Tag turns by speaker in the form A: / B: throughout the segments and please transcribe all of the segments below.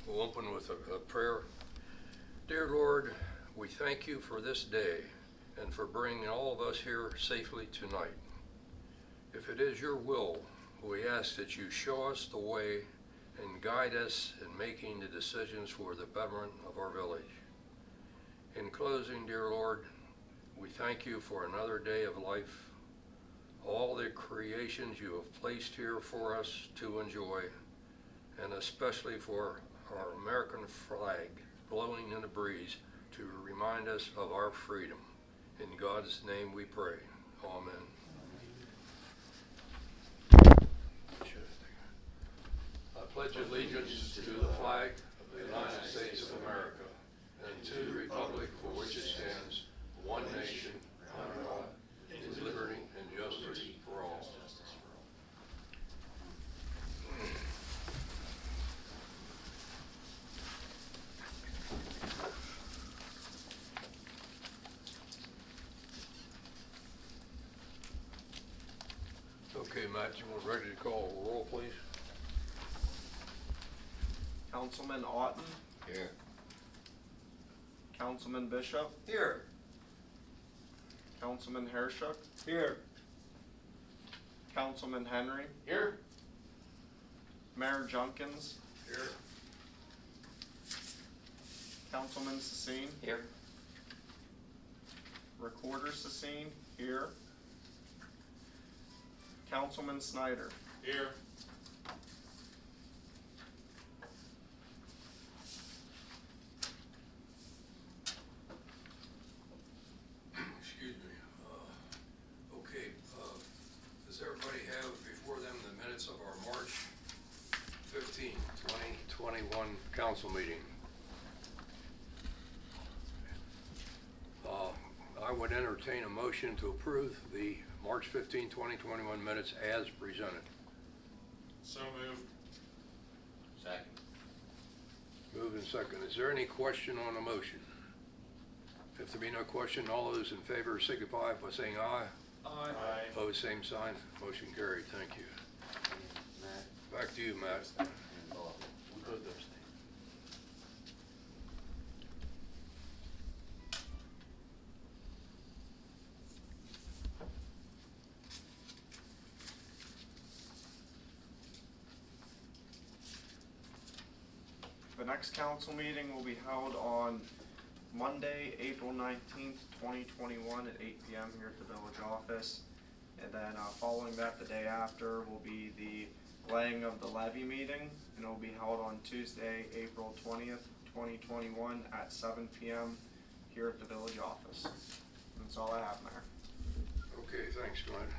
A: We'll open with a prayer. Dear Lord, we thank you for this day and for bringing all of us here safely tonight. If it is your will, we ask that you show us the way and guide us in making the decisions for the betterment of our village. In closing, dear Lord, we thank you for another day of life, all the creations you have placed here for us to enjoy, and especially for our American flag blowing in the breeze to remind us of our freedom. In God's name we pray. Amen. I pledge allegiance to the flag of the United States of America and to the republic for which it stands, one nation, under God, with liberty and justice for all. Okay, Matt, you want ready to call a roll, please?
B: Councilman Otten,
A: Here.
B: Councilman Bishop,
A: Here.
B: Councilman Herschuk,
A: Here.
B: Councilman Henry,
A: Here.
B: Mayor Junkins,
A: Here.
B: Councilman Sassine,
C: Here.
B: Recorder Sassine, here. Councilman Snyder,
A: Here. Excuse me. Okay, does everybody have before them the minutes of our March 15, 2021 council meeting? I would entertain a motion to approve the March 15, 2021 minutes as presented.
D: So moved.
C: Second.
A: Moved and second. Is there any question on the motion? If there be no question, all those in favor signify by saying aye.
D: Aye.
A: Opposed, same sign. Motion carried. Thank you.
C: Matt.
A: Back to you, Matt.
C: And Bob. We could abstain.
B: The next council meeting will be held on Monday, April 19th, 2021 at 8 p.m. here at the village office. And then following that, the day after, will be the laying of the levy meeting, and it will be held on Tuesday, April 20th, 2021 at 7 p.m. here at the village office. That's all I have, Mayor.
A: Okay, thanks, Glenn.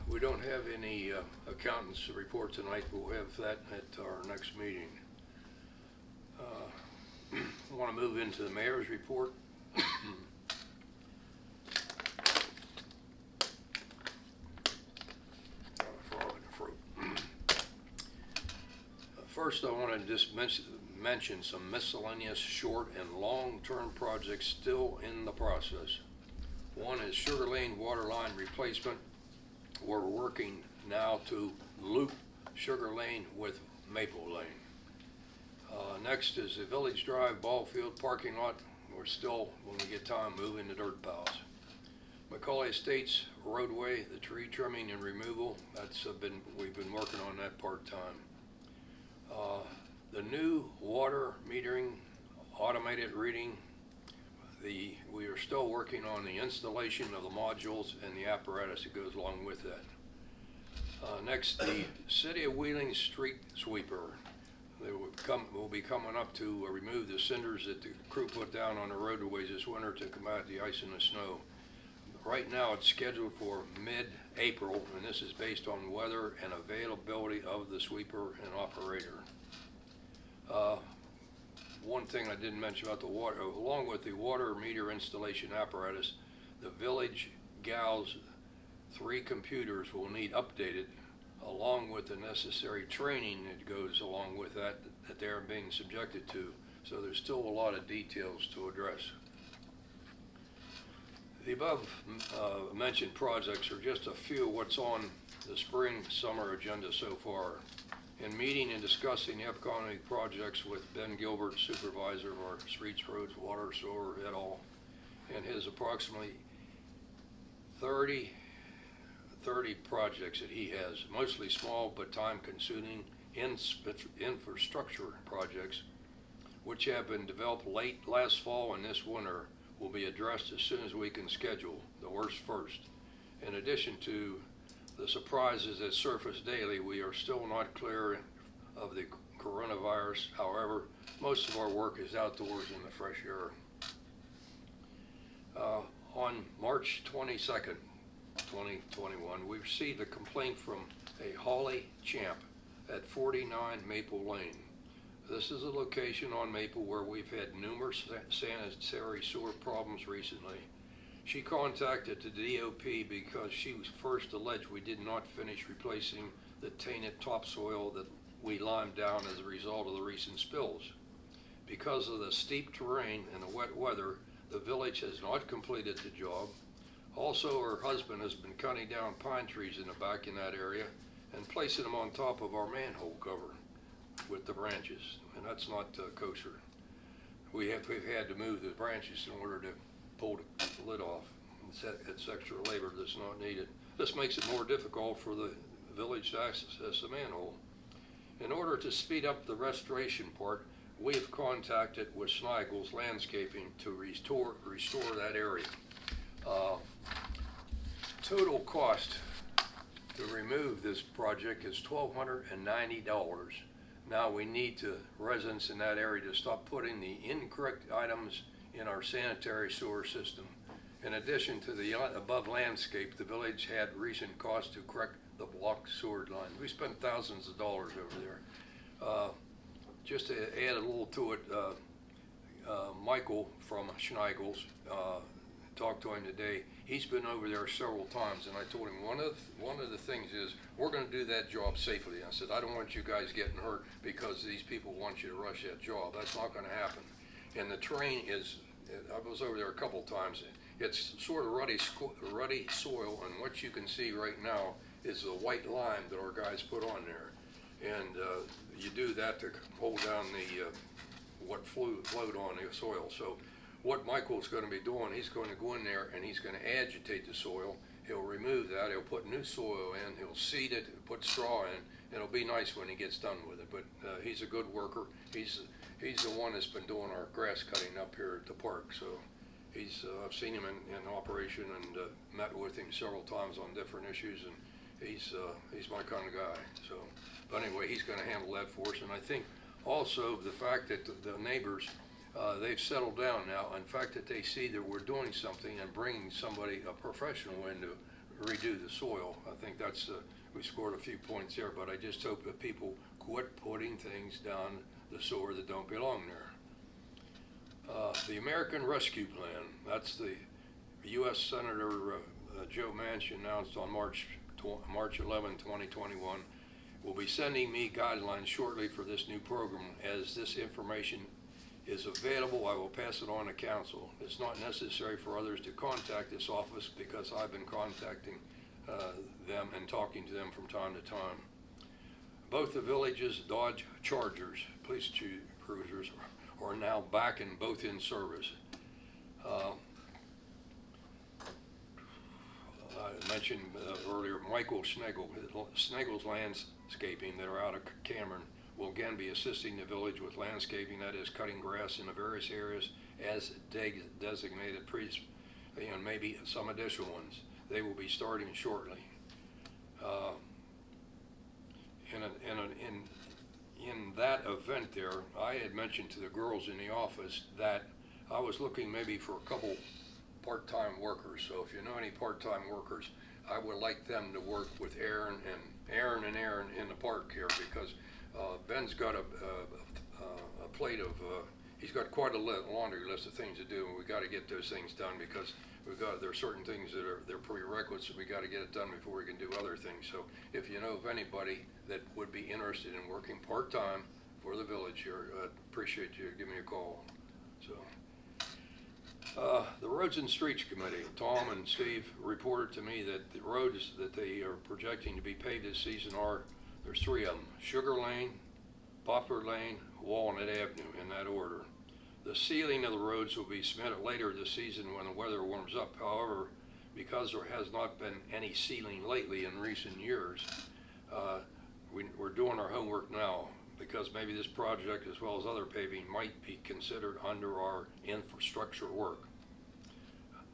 A: We don't have any accountants to report tonight. We'll have that at our next meeting. I want to move into the mayor's report. Got a frog in the throat. First, I want to just mention some miscellaneous short and long-term projects still in the process. One is Sugar Lane water line replacement. We're working now to loop Sugar Lane with Maple Lane. Next is the Village Drive ball field parking lot. We're still, when we get time, moving the dirt piles. Macaulay Estates roadway, the tree trimming and removal, we've been working on that part-time. The new water metering, automated reading, we are still working on the installation of the modules and the apparatus that goes along with that. Next, the City of Wheeling street sweeper. They will be coming up to remove the cinders that the crew put down on the roadways this winter to combat the ice and the snow. Right now it's scheduled for mid-April, and this is based on weather and availability of the sweeper and operator. One thing I didn't mention about the water, along with the water meter installation apparatus, the village gals 3 computers will need updated, along with the necessary training that goes along with that they're being subjected to. So there's still a lot of details to address. The above mentioned projects are just a few of what's on the spring-summer agenda so far. In meeting and discussing the upcoming projects with Ben Gilbert, supervisor of our streets, roads, water, sewer, et al., and his approximately 30 projects that he has, mostly small but time-consuming infrastructure projects, which have been developed late last fall and this winter, will be addressed as soon as we can schedule, the worst first. In addition to the surprises that surface daily, we are still not clear of the coronavirus. However, most of our work is outdoors in the fresh air. On March 22nd, 2021, we received a complaint from a Holly Champ at 49 Maple Lane. This is a location on Maple where we've had numerous sanitary sewer problems recently. She contacted the DOP because she was first alleged we did not finish replacing the tainted topsoil that we limed down as a result of the recent spills. Because of the steep terrain and the wet weather, the village has not completed the job. Also, her husband has been cutting down pine trees in the back in that area and placing them on top of our manhole cover with the branches, and that's not kosher. We've had to move the branches in order to pull the lid off. It's extra labor that's not needed. This makes it more difficult for the village to access the manhole. In order to speed up the restoration part, we have contacted with Schneigels Landscaping to restore that area. Total cost to remove this project is $1,290. Now we need to residents in that area to stop putting the incorrect items in our sanitary sewer system. In addition to the above landscape, the village had recent costs to correct the blocked sewer line. We spent thousands of dollars over there. Just to add a little to it, Michael from Schneigels, talked to him today. He's been over there several times, and I told him one of the things is we're going to do that job safely. I said, I don't want you guys getting hurt because these people want you to rush that job. That's not going to happen. And the terrain is, I was over there a couple times. It's sort of ruddy soil, and what you can see right now is the white lime that our guys put on there. And you do that to hold down the what flowed on the soil. So what Michael's going to be doing, he's going to go in there and he's going to agitate the soil. He'll remove that. He'll put new soil in. He'll seed it, put straw in. It'll be nice when he gets done with it. But he's a good worker. He's the one that's been doing our grass cutting up here at the park. So I've seen him in operation and met with him several times on different issues, and he's my kind of guy. So, but anyway, he's going to handle that for us. And I think also the fact that the neighbors, they've settled down now. In fact, that they see that we're doing something and bringing somebody, a professional, in to redo the soil. I think that's we scored a few points there. But I just hope that people quit putting things down the sewer that don't belong there. The American Rescue Plan. That's the U.S. Senator Joe Manchin announced on March 11, 2021. Will be sending me guidelines shortly for this new program. As this information is available, I will pass it on to council. It's not necessary for others to contact this office because I've been contacting them and talking to them from time to time. Both the village's Dodge Chargers, police cruisers, are now back and both in service. I mentioned earlier, Michael Schneigels Landscaping that are out of Cameron will again be assisting the village with landscaping, that is cutting grass in the various areas as designated, and maybe some additional ones. They will be starting shortly. In that event there, I had mentioned to the girls in the office that I was looking maybe for a couple part-time workers. So if you know any part-time workers, I would like them to work with Aaron in the park here, because Ben's got a plate of, he's got quite a laundry list of things to do, and we got to get those things done because there are certain things that they're prerequisites, so we got to get it done before we can do other things. So if you know of anybody that would be interested in working part-time for the village here, I'd appreciate you give me a call. So the Roads and Streets Committee, Tom and Steve reported to me that the roads that they are projecting to be paved this season are There's 3 of them: Sugar Lane, Poplar Lane, Walnut Avenue, in that order. The sealing of the roads will be submitted later this season when the weather warms up. However, because there has not been any sealing lately in recent years, we're doing our homework now, because maybe this project, as well as other paving, might be considered under our infrastructure work.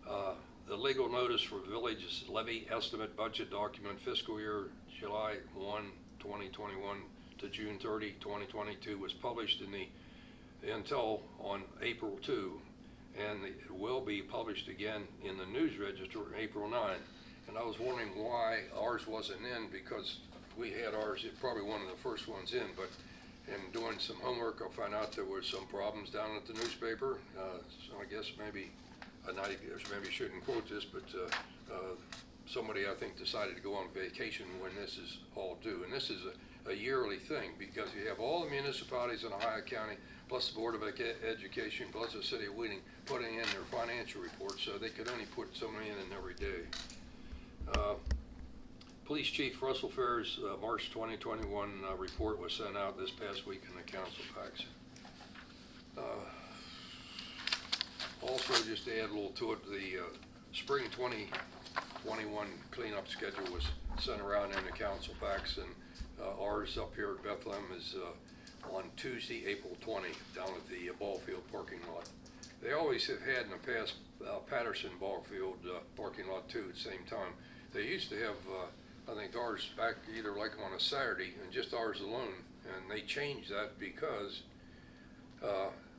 A: The legal notice for village's levy estimate budget document fiscal year July 1, 2021 to June 30, 2022 was published in the Intel on April 2, and it will be published again in the News Register April 9. And I was wondering why ours wasn't in, because we had ours, probably one of the first ones in, but in doing some homework, I found out there was some problems down at the newspaper. So I guess maybe shouldn't quote this, but somebody, I think, decided to go on vacation when this is all due. And this is a yearly thing, because you have all the municipalities in Ohio County, plus the Board of Education, plus the City of Wheeling, putting in their financial reports, so they could only put so many in every day. Police Chief Russell Fair's March 2021 report was sent out this past week in the council packs. Also, just to add a little to it, the spring 2021 cleanup schedule was sent around in the council packs, and ours up here at Bethlehem is on Tuesday, April 20, down at the ball field parking lot. They always have had in the past Patterson ball field parking lot too at the same time. They used to have, I think, ours back either like on a Saturday and just ours alone, and they changed that because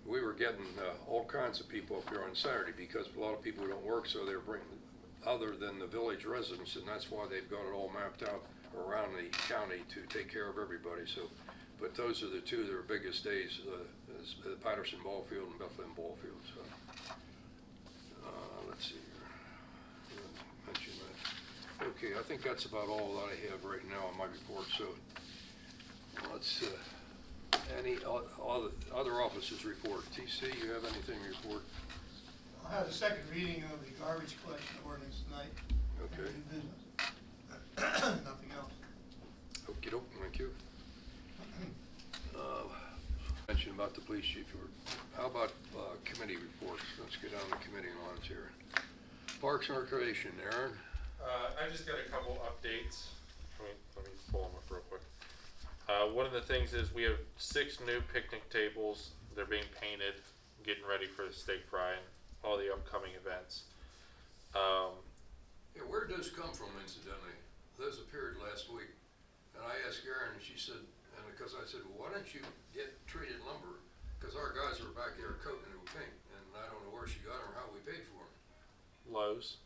A: we were getting all kinds of people up here on Saturday, because a lot of people don't work, so they're bringing other than the village residents, and that's why they've got it all mapped out around the county to take care of everybody. So, but those are the two that are biggest days, is the Patterson ball field and Bethlehem ball field. So let's see here. Mention that. Okay, I think that's about all that I have right now on my report. So let's any other officers report. TC, you have anything to report?
E: I'll have the second reading of the garbage collection ordinance tonight.
A: Okay.
E: New business. Nothing else.
A: Okey doke, thank you. Mention about the police chief. How about committee reports? Let's get on the committee lines here. Parks and Recreation, Aaron.
D: I just got a couple updates. Let me pull them up real quick. One of the things is we have 6 new picnic tables. They're being painted, getting ready for the steak fry and all the upcoming events.
A: Yeah, where did those come from, incidentally? Those appeared last week. And I asked Aaron, and she said, and because I said, well, why don't you get treated lumber? Because our guys were back there coating it with paint, and I don't know where she got them or how we paid for them.
D: Lowe's.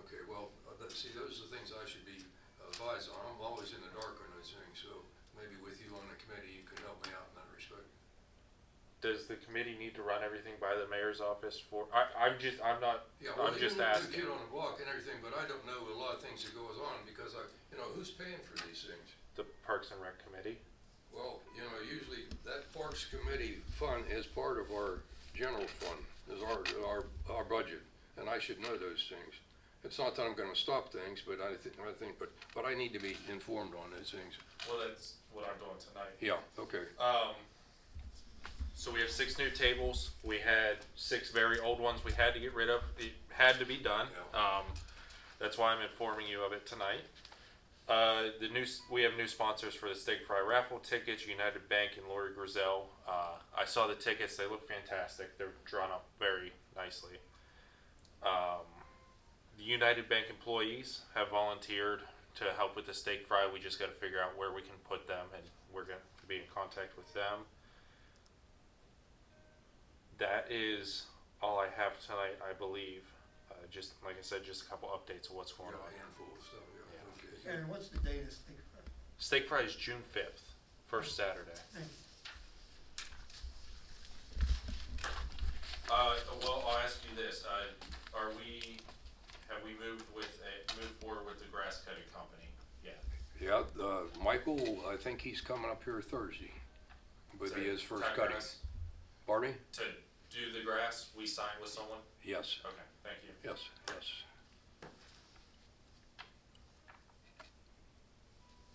A: Okay, well, see, those are the things I should be advised on. I'm always in the dark on those things, so maybe with you on the committee, you can help me out in that respect.
D: Does the committee need to run everything by the mayor's office for? I'm just asking.
A: The kid on the block and everything, but I don't know a lot of things that goes on, because who's paying for these things?
D: The Parks and Rec committee.
A: Well, usually that Parks Committee fund is part of our general fund, is our budget, and I should know those things. It's not that I'm gonna stop things, but I think, but I need to be informed on those things.
D: Well, that's what I'm doing tonight.
A: Yeah, okay.
D: So we have 6 new tables. We had 6 very old ones we had to get rid of. It had to be done.
A: Yeah.
D: That's why I'm informing you of it tonight. We have new sponsors for the steak fry raffle tickets, United Bank and Lori Grizel. I saw the tickets, they look fantastic. They're drawn up very nicely. The United Bank employees have volunteered to help with the steak fry. We just got to figure out where we can put them, and we're going to be in contact with them. That is all I have tonight, I believe. Just like I said, just a couple updates of what's going on.
A: A handful of stuff, yeah. Okay.
E: Aaron, what's the date of Steak Fry?
D: Steak fry is June 5th, first Saturday.
E: Thank you.
D: Well, I'll ask you this: have we moved forward with the grass cutting company yet?
A: Yeah, Michael, I think he's coming up here Thursday. Would be his first
D: cut
A: cutting.
D: grass?
A: Pardon me?
D: To do the grass, we signed with someone?
A: Yes,
D: Okay, thank you.
A: yes.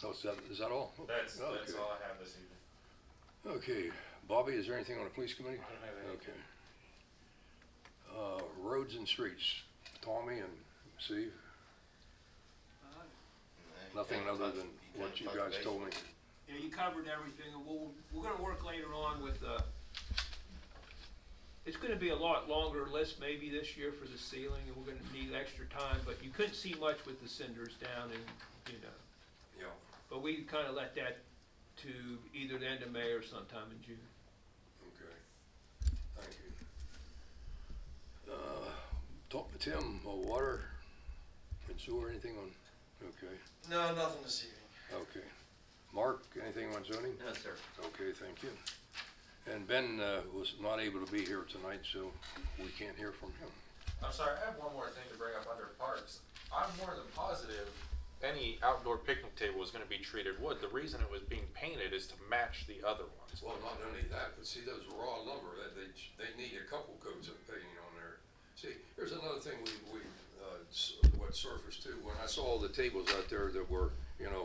A: Oh, is that all?
D: That's
A: Okay.
D: all I have this evening.
A: Okay, Bobby, is there anything on the police committee?
D: I don't have anything.
A: Okay. Roads and streets, Tommy and Steve, nothing other than what you guys told me.
F: Yeah, you covered everything, and we're gonna work later on with, it's gonna be a lot longer list maybe this year for the ceiling, and we're gonna need extra time, but you couldn't see much with the cinders down and, you know.
A: Yeah.
F: But we kinda let that to either the end of May or sometime in June.
A: Okay, thank you. Talk to Tim, water and sewer, anything on, okay,
G: No, nothing this evening.
A: okay. Mark, anything on zoning?
G: No, sir.
A: Okay, thank you. And Ben was not able to be here tonight, so we can't hear from him.
D: I'm sorry, I have one more thing to bring up under parks. I'm more than positive any outdoor picnic table is gonna be treated wood. The reason it was being painted is to match the other ones.
A: Well, not only that, but see, those raw lumber, they need a couple coats of painting on there. See, here's another thing what surfaced too, when I saw the tables out there that were,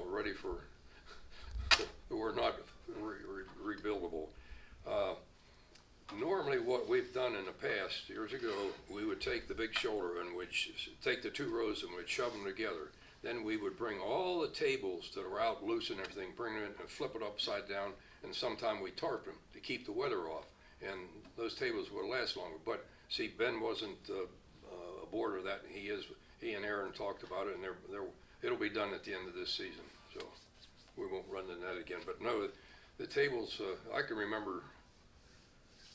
A: ready for, that were not rebuildable. Normally what we've done in the past, years ago, we would take the big shoulder and we'd take the two rows and we'd shove them together. Then we would bring all the tables that are out loose and everything, bring them in and flip it upside down, and sometime we tarp them to keep the weather off. And those tables would last longer. But see, Ben wasn't aboard of that. He and Aaron talked about it, and it'll be done at the end of this season. So we won't run the net again. But no, the tables, I can remember,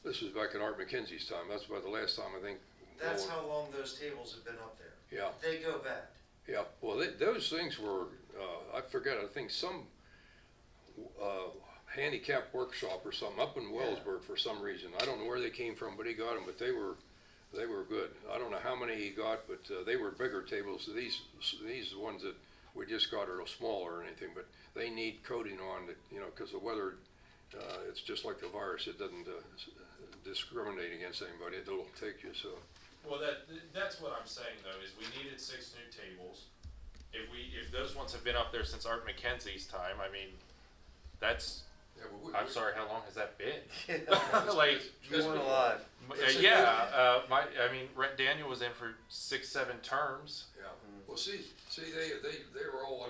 A: this was back in Art McKenzie's time. That's about the last time I think.
G: That's how long those tables have been up there.
A: Yeah.
G: They go bad.
A: Yeah, well, those things were, I forget, I think some handicap workshop or something up in Wellsburg for some reason. I don't know where they came from, but he got them, but they were good. I don't know how many he got, but they were bigger tables. These ones that we just got are smaller or anything, but they need coating on it, because the weather, it's just like the virus. It doesn't discriminate against anybody. It'll take you, so.
D: Well, that's what I'm saying though, is we needed 6 new tables. If those ones have been up there since Art McKenzie's time, I mean, that's,
A: Yeah, but
D: I'm sorry, how long has that been?
G: Yeah.
D: Like,
G: You weren't alive.
D: Daniel was in for 6-7 terms.
A: Yeah, well, see, they were all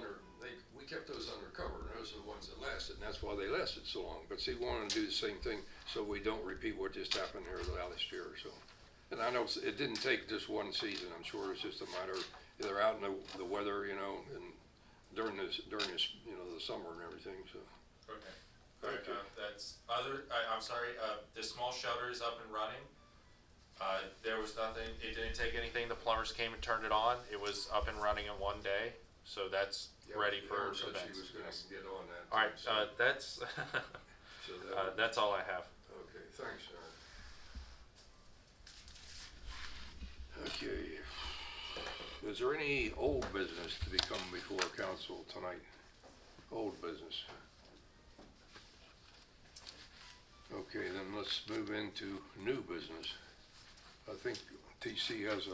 A: we kept those under cover, and those are the ones that lasted, and that's why they lasted so long. But see, we wanted to do the same thing so we don't repeat what just happened here last year, so. And I know it didn't take just one season, I'm sure it's just a matter of, they're out in the weather, and during this, the summer and everything, so.
D: Okay.
A: Thank you.
D: I'm sorry, the small shelter is up and running. There was nothing, it didn't take anything, the plumbers came and turned it on, it was up and running in one day, so that's ready for
A: Aaron said
D: events.
A: she was gonna get on that.
D: All right,
A: so-
D: that's,
A: so
D: that's all I have.
A: Okay, thanks, Aaron. Okay, is there any old business to be coming before council tonight? Old business? Okay, then let's move into new business. I think TC has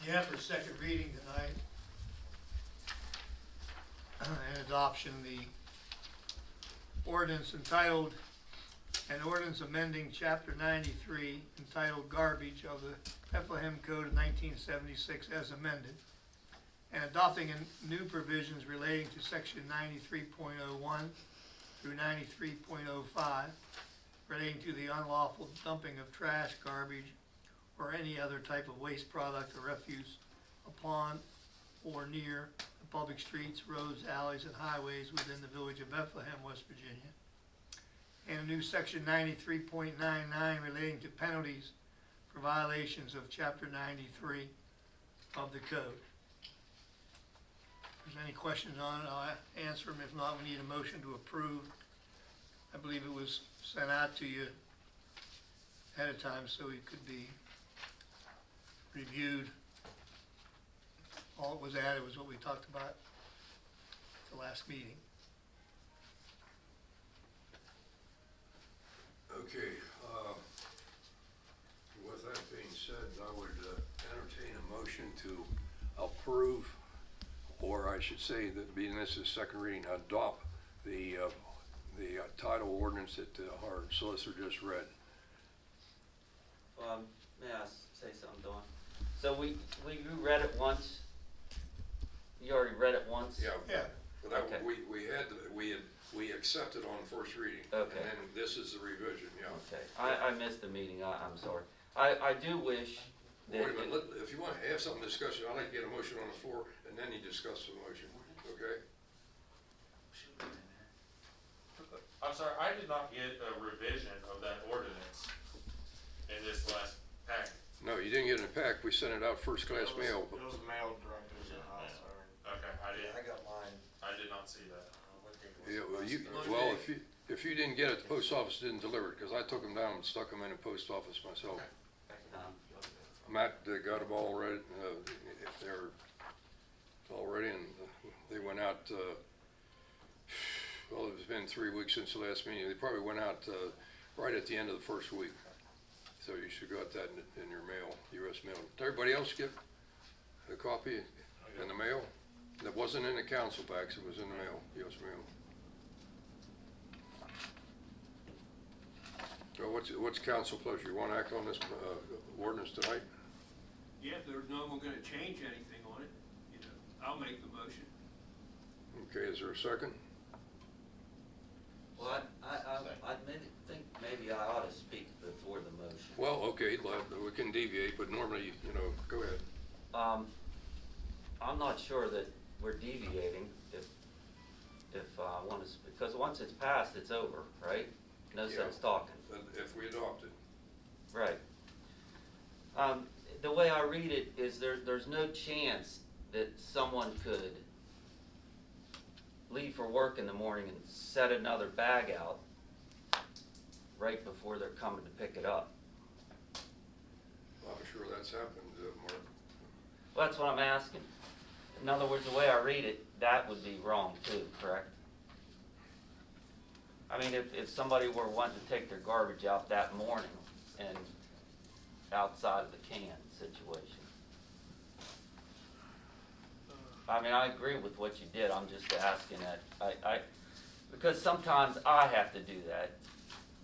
E: Yeah, for second reading tonight. And adoption, the ordinance entitled, an ordinance amending chapter 93 entitled Garbage of the Bethlehem Code of 1976 as amended, and adopting new provisions relating to section 93.01 through 93.05 relating to the unlawful dumping of trash, garbage, or any other type of waste product or refuse upon or near the public streets, roads, alleys, and highways within the village of Bethlehem, West Virginia. And a new section 93.99 relating to penalties for violations of chapter 93 of the code. If there's any questions on it, I'll answer them. If not, we need a motion to approve. I believe it was sent out to you ahead of time so it could be reviewed. All that was added was what we talked about at the last meeting.
A: Okay, with that being said, I would entertain a motion to approve or or I should say that being this is second reading, adopt the title ordinance that our solicitor just read.
H: May I say something, Dawn? So you read it once? You already read it once?
A: Yeah. But that,
H: Okay.
A: we accepted on first reading.
H: Okay.
A: And then this is the revision, yeah.
H: Okay, I missed the meeting, I'm sorry. I do wish that.
A: Wait a minute, if you want to have some discussion, I'd like to get a motion on the floor, and then you discuss the motion, okay?
D: I'm sorry, I did not get a revision of that ordinance in this last packet.
A: No, you didn't get it in a pack, we sent it out first class mail.
B: It was mailed directly to the house, sorry.
D: Okay,
G: Yeah, I got mine.
D: I did not see that.
A: Yeah, well, if you didn't get it, the post office didn't deliver it, because I took them down and stuck them in the post office myself. Matt got them all ready, they're all ready, and they went out, well, it's been 3 weeks since the last meeting. They probably went out right at the end of the first week. So you should got that in your mail, US mail. Did everybody else get a copy in the mail? That wasn't in the council packs, it was in the mail, US mail. So what's council pleasure? You want to act on this ordinance tonight?
F: Yeah, if there's no one gonna change anything on it, I'll make the motion.
A: Okay, is there a second?
H: Well, I think maybe I ought to speak before the motion.
A: Well, okay, we can deviate, but normally, go ahead.
H: I'm not sure that we're deviating if I want to, because once it's passed, it's over, right? No
A: Yeah.
H: sense talking.
A: If we adopt it.
H: Right. The way I read it is there's no chance that someone could leave for work in the morning and set another bag out right before they're coming to pick it up.
A: I'm sure that's happened, Mark.
H: Well, that's what I'm asking. In other words, the way I read it, that would be wrong too, correct? I mean, if somebody were wanting to take their garbage out that morning and outside of the can situation. I mean, I agree with what you did, I'm just asking that, because sometimes I have to do that,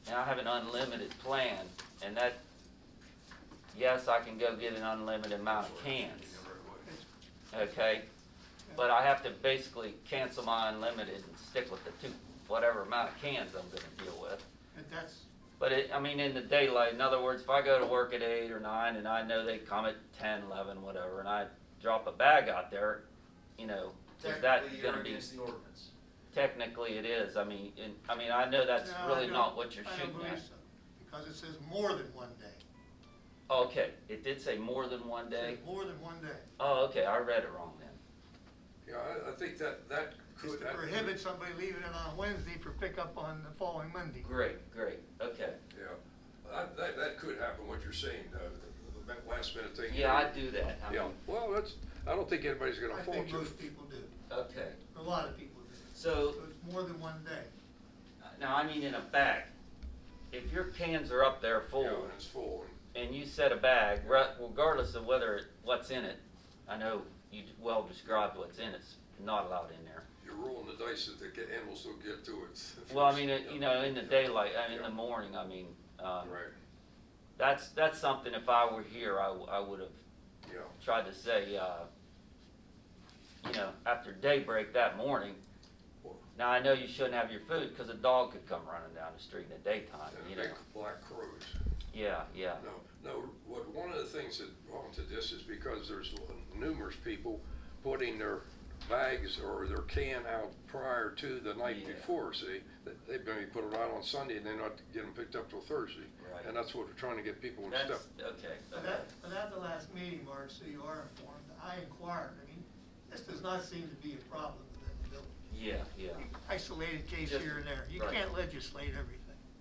H: and I have an unlimited plan, and that, yes, I can go get an unlimited amount of cans, okay? But I have to basically cancel my unlimited and stick with the whatever amount of cans I'm gonna deal with.
E: And that's,
H: But I mean, in the daylight, in other words, if I go to work at 8 or 9 and I know they come at 10, 11, whatever, and I drop a bag out there, is that
G: Technically, you're
H: gonna be,
G: against the ordinance.
H: technically it is, I mean, I know that's
E: no, I
H: really
E: don't-
H: not what you're
E: I don't
H: shooting
E: believe
H: at.
E: so, because it says more than one day.
H: Okay, it did say more than one
E: It
H: day?
E: says more than one day.
H: Oh, okay, I read it wrong then.
A: Yeah, I think that
E: It's
A: could.
E: to prohibit somebody leaving it on Wednesday for pickup on the following Monday.
H: Great, okay.
A: Yeah, that could happen, what you're saying, the last minute thing.
H: Yeah, I do that, I
A: Yeah,
H: mean,
A: well, I don't think anybody's gonna
E: I
A: fault
E: think
A: you.
E: most people do,
H: okay.
E: a lot of people do.
H: So,
E: So it's more than one day.
H: now I mean in a bag. If your cans are up there full,
A: Yeah, and it's full,
H: and you set a bag, regardless of what's in it, I know you well described what's in it's not allowed in there.
A: you're rolling the dice that the animals don't get to it.
H: Well, I mean,
A: Yeah.
H: in the daylight, in
A: Yeah.
H: the morning, I mean,
A: Right,
H: that's something, if I were here, I would have
A: yeah,
H: tried to say, after daybreak that morning.
A: Well-
H: Now, I know you shouldn't have your food, cause a dog could come running down the street in the daytime,
A: and big black crows.
H: Yeah,
A: No, one of the things that wrong to this is because there's numerous people putting their bags or their can out prior to the night
H: Yeah.
A: before, see? They maybe put it out on Sunday and they're not getting picked up till Thursday.
H: Right.
A: And that's what we're trying to get people in step.
H: that's, okay.
E: But at the last meeting, Mark, so you are informed, I inquired, I mean, this does not seem to be a problem within the village.
H: Yeah,
E: Isolated case
H: Just-
E: here and there, you
H: right.
E: can't legislate everything.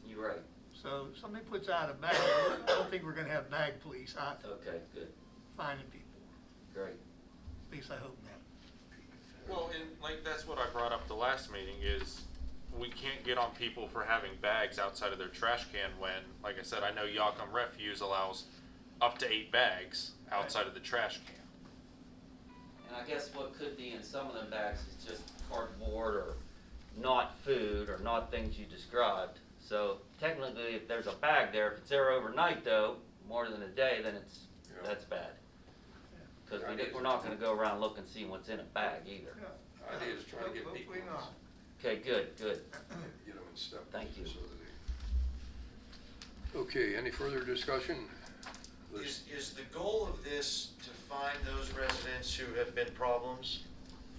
H: you're right,
E: So if somebody puts out a bag, I don't think we're gonna have bag police out
H: okay, good,
E: finding people,
H: great.
E: at least I hope not.
D: Well, and like, that's what I brought up the last meeting is we can't get on people for having bags outside of their trash can when, like I said, I know Yacom Refuse allows up to 8 bags outside of the trash can.
H: And I guess what could be in some of them bags is just cardboard or not food or not things you described. So technically, if there's a bag there, if it's there overnight though, more than a day, then that's bad. Because we're not gonna go around looking, seeing what's in a bag either.
E: Yeah.
A: Idea is trying to get people.
E: Hopefully not.
H: Okay, good.
A: Get them in step.
H: Thank you.
A: so that they- Okay, any further discussion?
G: Is the goal of this to find those residents who have been problems?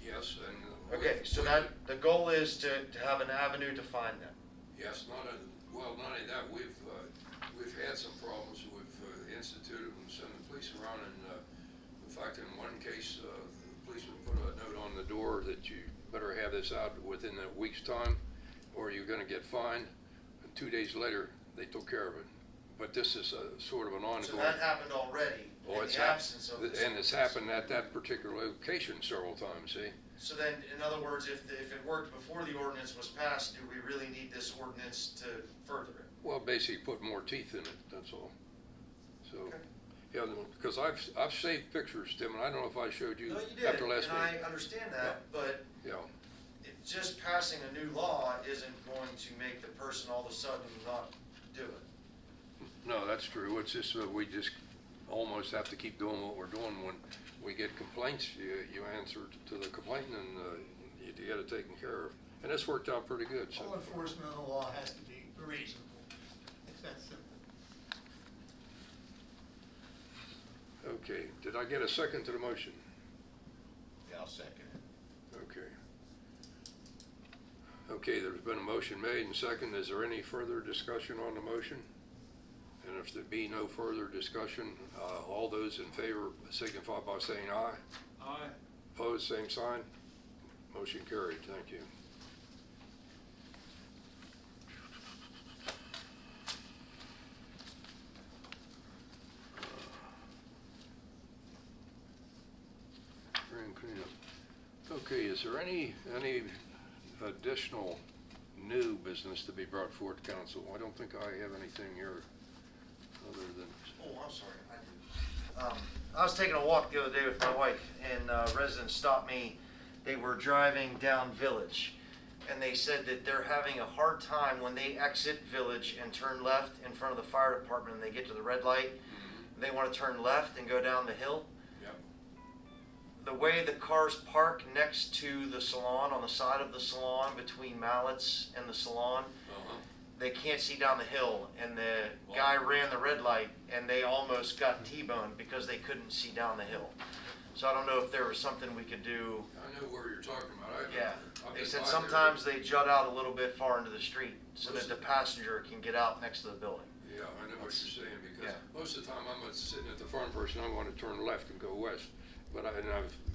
A: Yes, and.
G: Okay, so that, the goal is to have an avenue to find them.
A: Yes, not only that, we've had some problems. We've instituted and sent the police around, and in fact, in one case, the policeman put a note on the door that you better have this out within a week's time, or you're gonna get fined. And 2 days later, they took care of it. But this is a sort of an ongoing.
G: So that happened already
A: Oh,
G: in
A: it's
G: the absence of this.
A: and it's happened at that particular location several times, see?
G: So then, in other words, if it worked before the ordinance was passed, do we really need this ordinance to further it?
A: Well, basically put more teeth in it, that's all. So,
G: Okay.
A: yeah, because I've saved pictures, Tim, and I don't know if I showed you
G: No, you did,
A: after last
G: and
A: meeting.
G: I understand that, but
A: Yeah,
G: just passing a new law isn't going to make the person all of a sudden not do it.
A: no, that's true. It's just we just almost have to keep doing what we're doing. When we get complaints, you answer to the complaint, and you get it taken care of. And it's worked out pretty good, so.
E: All enforcement of the law has to be reasonable. It's that simple.
A: Okay, did I get a second to the motion?
C: Yeah, I'll second it.
A: Okay. Okay, there's been a motion made and second. Is there any further discussion on the motion? And if there be no further discussion, all those in favor signify by saying aye.
F: Aye.
A: Opposed, same sign. Motion carried. Thank you. Spring cleanup. Okay, is there any additional new business to be brought forward to council? I don't think I have anything here other than.
G: Oh, I'm sorry, I do. I was taking a walk the other day with my wife, and residents stopped me. They were driving down Village, and they said that they're having a hard time when they exit Village and turn left in front of the fire department, and they get to the red light. They want to turn left and go down the hill.
A: Yep.
G: The way the cars park next to the salon, on the side of the salon, between Mallett's and the salon, they can't see down the hill, and the guy ran the red light, and they almost got T-boned because they couldn't see down the hill. So I don't know if there was something we could do.
A: I know where you're talking about.
G: Yeah,
A: I've
G: they
A: been
G: said
A: by there.
G: sometimes they jut out a little bit far into the street so that the passenger can get out next to the building.
A: Yeah, I know what you're saying, because
G: Yeah.
A: most of the time I'm sitting at the front person, I want to turn left and go west. But I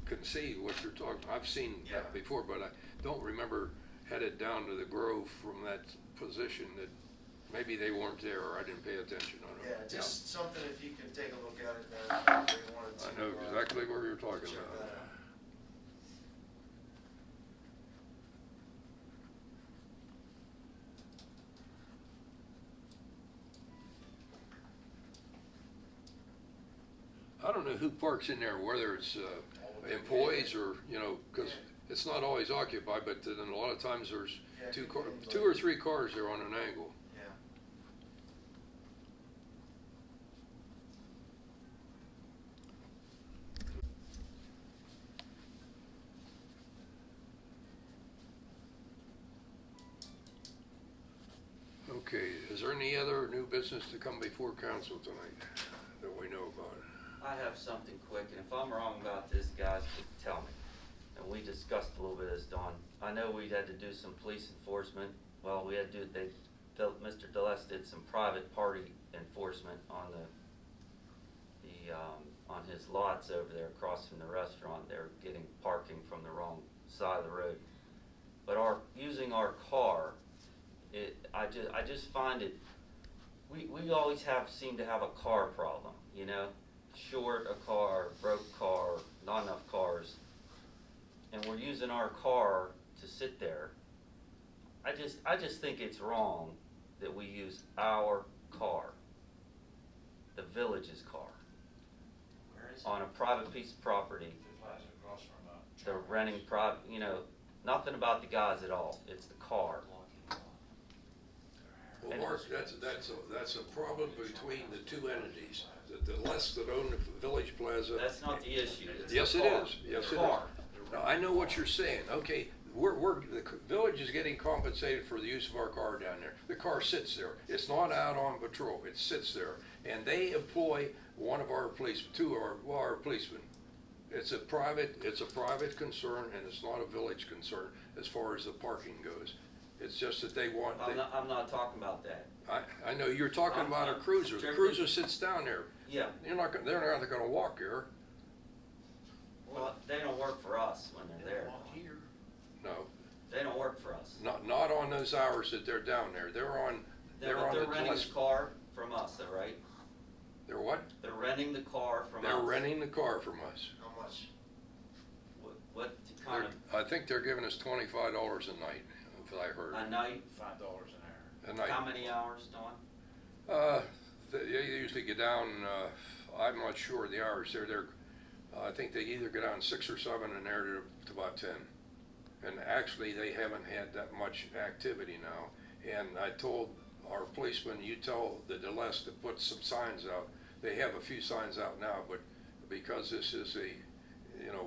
A: couldn't see what you're talking, I've seen
G: Yeah.
A: that before, but I don't remember headed down to the Grove from that position. That maybe they weren't there or I didn't pay attention. I don't know.
G: Yeah, just something if you could take a look at it there. If you wanted to,
A: I know exactly where you're talking
G: check
A: about.
G: that out.
A: I don't know who parks in there, whether it's employees or, because it's not always occupied, but then a lot of times there's
G: Yeah, it could be
A: two or three cars there on an angle.
G: Yeah.
A: Okay, is there any other new business to come before council tonight that we know about?
H: I have something quick, and if I'm wrong about this, guys, just tell me. And we discussed a little bit of this, Don. I know we had to do some police enforcement. Well, we had to do, Mr. Deles did some private party enforcement on on his lots over there across from the restaurant. They're getting parking from the wrong side of the road. But using our car, I just find it, we always seem to have a car problem, short a car, broke car, not enough cars, and we're using our car to sit there. I just think it's wrong that we use our car, the village's car,
G: Where is it?
H: on a private piece of property.
G: The Plaza
H: they're renting you know, nothing about the guys at all. It's the car.
A: Well, Mark, that's a problem between the two entities. The less that own the Village Plaza.
H: That's not the issue. It's
A: Yes,
H: the
A: it
H: car.
A: is. Yes,
H: The
A: it
H: car.
A: is. No, I know what you're saying. Okay, the village is getting compensated for the use of our car down there. The car sits there. It's not out on patrol. It sits there. And they employ one of our police, two of our policemen. It's a private concern, and it's not a village concern as far as the parking goes. It's just that they want.
H: I'm not talking about that.
A: I know you're talking about a cruiser. The
H: strictly-
A: cruiser sits down there.
H: Yeah.
A: They're not gonna walk there.
H: Well, they don't work for us when they're there.
A: No,
H: They don't work for us.
A: not on those hours that they're down there. They're on
H: They're
A: the
H: renting the car from us, though, right?
A: They're what?
H: They're renting the car from us.
A: They're renting the car from us.
G: How much?
H: What kind
A: I think they're giving us $25 a night, if I heard.
H: of, a night?
C: $5 an hour.
A: A night.
H: How many hours, Dawn?
A: They usually get down, I'm not sure the hours. I think they either go down 6 or 7 and they're to about 10. And actually, they haven't had that much activity now. And I told our policeman, you tell the DeLeste to put some signs out. They have a few signs out now, but because this is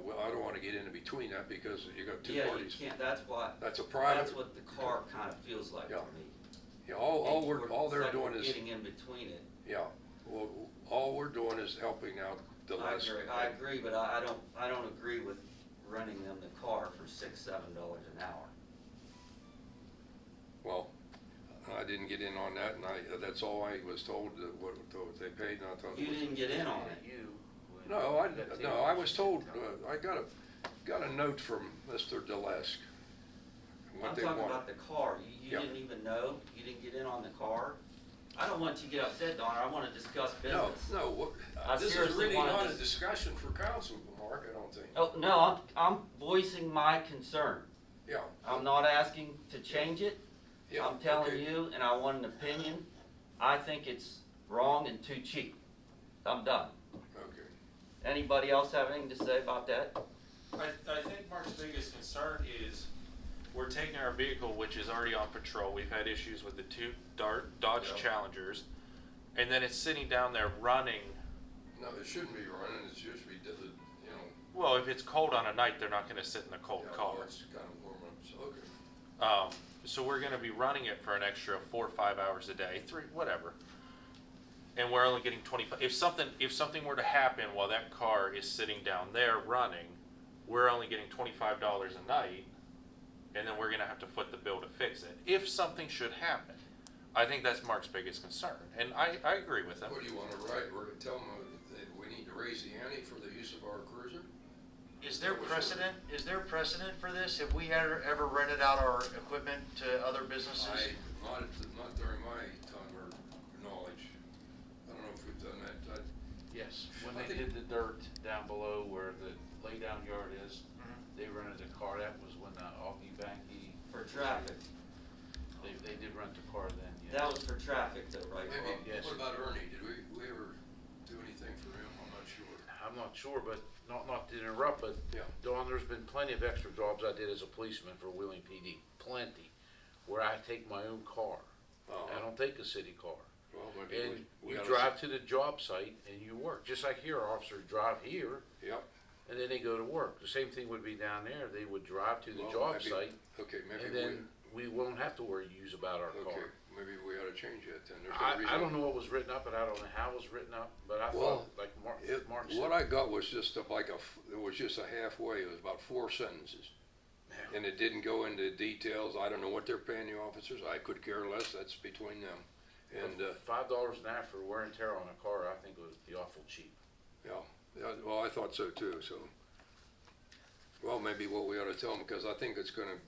A: well, I don't want to get into between that because you got two
H: Yeah, you
A: parties.
H: can't, that's what,
A: That's a private.
H: that's what the car kind of feels like to
A: Yeah.
H: me.
A: Yeah, all they're
H: It's like
A: doing
H: we're
A: is,
H: getting in between it.
A: yeah, well, all we're doing is helping out DeLeste.
H: I agree, but I don't agree with renting them the car for $6, $7 an hour.
A: Well, I didn't get in on that, and that's all I was told, what they paid, and I thought.
H: You didn't get in on it.
A: No, I was told, I got a note from Mr. DeLeste. What
H: I'm
A: they
H: talking
A: want.
H: about the car. You
A: Yeah.
H: didn't even know? You didn't get in on the car? I don't want you to get upset, Donna. I want to discuss business.
A: No,
H: I
A: this is
H: seriously
A: really
H: wanted
A: not
H: to-
A: a discussion for council, Mark, I don't think.
H: Oh, no, I'm voicing my concern.
A: Yeah.
H: I'm not asking to change it.
A: Yeah,
H: I'm telling
A: okay.
H: you, and I want an opinion. I think it's wrong and too cheap. I'm done.
A: Okay.
H: Anybody else have anything to say about that?
D: I think Mark's biggest concern is we're taking our vehicle, which is already on patrol. We've had issues with the two Dodge
A: Yeah.
D: Challengers, and then it's sitting down there running.
A: No, it shouldn't be running, it's usually,
D: Well, if it's cold on a night, they're not going to sit in the cold
A: yeah,
D: car.
A: well, it's kind of warm up, so, okay.
D: So we're going to be running it for an extra 4 or 5 hours a day, 3, whatever. And we're only getting 25. If something were to happen while that car is sitting down there running, we're only getting $25 a night, and then we're going to have to foot the bill to fix it. If something should happen, I think that's Mark's biggest concern, and I agree with him.
A: What do you want to write? We're going to tell them that we need to raise the ante for the use of our cruiser?
G: Is there precedent for this? Have we ever rented out our equipment to other businesses?
A: Not during my time or knowledge. I don't know if we've done that.
I: Yes, when
A: I
I: they
A: think-
I: did the dirt down below where the laydown yard is,
G: Mhm.
I: they rented a car. That was when Augie Banky,
H: For traffic.
I: they did rent the car then, yeah.
H: That was for traffic though, right?
A: Maybe,
H: Bob?
I: Yes.
A: what about Ernie? Did we ever do anything for him? I'm not sure.
I: I'm not sure, but not to interrupt, but
A: Yeah.
I: Dawn, there's been plenty of extra jobs I did as a policeman for Wheeling PD, plenty, where I take my own car. I don't take a city car.
A: Well, maybe
I: And
A: we
I: you
A: oughta-
I: drive to the job site and you work, just like here, officers drive here
A: Yep.
I: and then they go to work. The same thing would be down there, they would drive to the
A: Well,
I: job
A: maybe-
I: site
A: Okay, maybe
I: and then we won't have to worry use about our
A: okay,
I: car.
A: maybe we ought to change that then. There's no
I: I
A: reason-
I: don't know what was written up, and I don't know how it was written up, but I
A: Well,
I: thought, like Mark
A: What
I: said.
A: I got was just it was just a halfway, it was about 4 sentences.
I: Yeah.
A: And it didn't go into details, I don't know what they're paying the officers, I could care less, that's between them. And,
I: $5 an hour for wear and tear on a car, I think would be awful cheap.
A: yeah, well, I thought so too, so. Well, maybe what we ought to tell them, because I think it's gonna,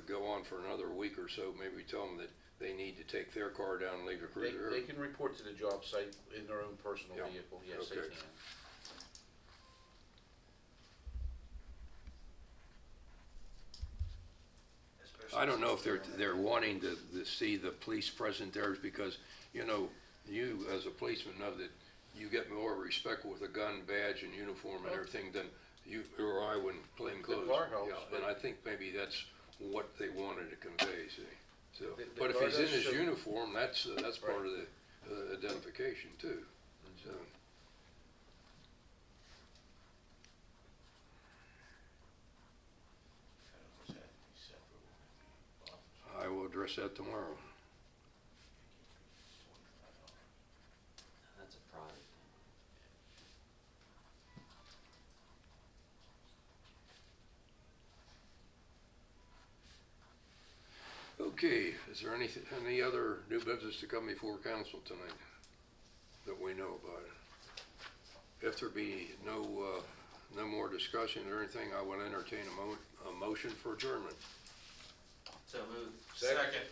A: go on for another week or so, maybe tell them that they need to take their car down and leave the
I: They,
A: cruiser
I: they
A: here.
I: can report to the job site in their own personal
A: Yeah.
I: vehicle, yes, they
A: Okay.
I: can.
A: I don't know if they're wanting to see the police present there, because, you as a policeman know that you get more respect with a gun, badge, and uniform and everything than, you or I wouldn't plain
I: The
A: clothes.
I: car helps,
A: Yeah, and I think maybe that's what they wanted to convey, see, so.
I: The
A: But if
I: car
A: he's in
I: does
A: his
I: show-
A: uniform, that's part of the identification too, so.
C: Was that to be separate?
A: I will address that tomorrow.
H: That's a private.
A: Okay, is there any other new business to come before council tonight that we know about? If there be no more discussion or anything, I will entertain a motion for adjournment.
H: So moved.
I: Second.
C: Second.